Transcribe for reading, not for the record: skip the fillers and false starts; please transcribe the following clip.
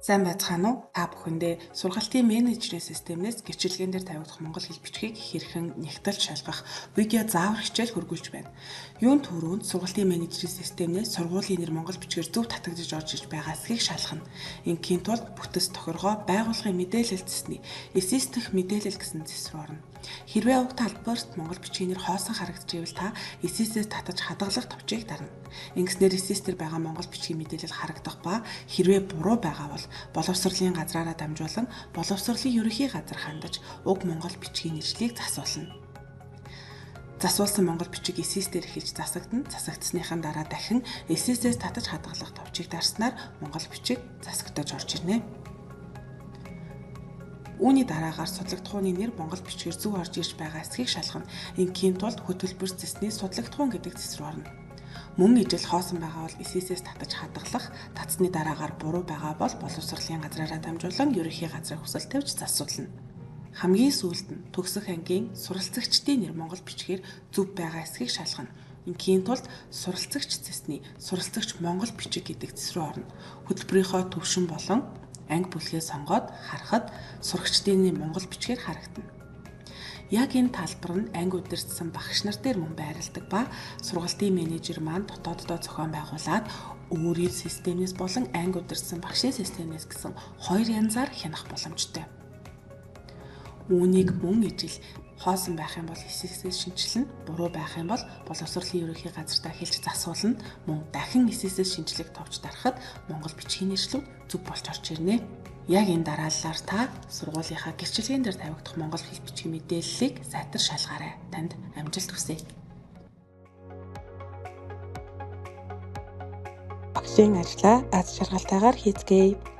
Сайн байцгаана уу? Та бүхэндээ сургалтын менежмент системнээс гэрчлэгэн дээр тавигдах монгол хэл бичгийг хэрхэн нэгтэл шалгах видео заавар хичээл хөргүүлж байна. Юун төрөнд сургалтын менежмент системнээс сургуулийн нэр монгол бичгээр зөв татагдж орж иж байгаа эсхийг шалгана. Ингийн тулд бүтэц тохиргоо байгууллагын мэдээлэл цэсний эсэс дэх мэдээлэл гэсэн зэс рүү орно. Хэрвээ уг талбарт монгол бичгийн нэр хоосон харагдчихвэл та эсэсээс татаж хадгалах товчийг дарна. Ингэснээр эсэс дээр байгаа монгол бичгийн мэдээлэл харагдах ба хэрвээ буруу байгаа бол боловсролын газраараа дамжуулан боловсролын ерөнхий газар хандаж уг монгол бичгийн нэршлиг засуулна. Засуулсан монгол бичиг эсэс дээр эхэлж засагдана. Засагдсныхан дараа дахин эсэсээс татаж хадгалах товчийг дарснаар монгол бичиг засагдаж орж ирнэ. Үүний дараагаар судлагдахууны нэр монгол бичгээр зөв орж ирж байгаа эсхийг шалгана. Ингийн тулд хөтөлбөр зэсний судлагдахуун гэдэг зэс рүү орно. Мөн ижил хоосон байгаа бол эсэсээс татаж хадгалах, татсны дараагаар буруу байгаа бол боловсролын газраараа дамжуулан ерөнхий газрын хүсэлт тавьж засуулна. Хамгийн сүүлд нь төгсөх ангийн суралцагчдын нэр монгол бичгээр зөв байгаа эсхийг шалгана. Ингийн тулд суралцагч зэсний суралцагч монгол бичиг гэдэг зэс рүү орно. Хөтөлбөрийнхөө төвшин болон анги бүлгээ сонгоод харахад сурагчдын монгол бичгээр харагдана. Яг энэ талбар нь анги удирдсан багш нар дээр мөн байрладаг ба сургалтын менежер маань дотооддоо зохион байгуулад өөрийн системээс болон анги удирдсан багшийн системээс гэсэн хоёр янзаар хянах боломжтой. Үүнийг мөн ижил хоосон байх юм бол эсэсээс шинжилнэ, буруу байх юм бол боловсролын ерөнхий газартаа хэлж засуулна, мөн дахин эсэсээс шинжлэх товч дарахад монгол бичгийн нэршлүүд зөв болж орж ирнэ. Яг энэ дарааллаар та сургуулийнхаа гэрчлэгэн дээр тавигдах монгол хэл бичгийн мэдээллийг сайтар шалгаарай. Танд амжилт хүсье. Багшийн ажлаа аз жаргалтайгаар хийцгээе.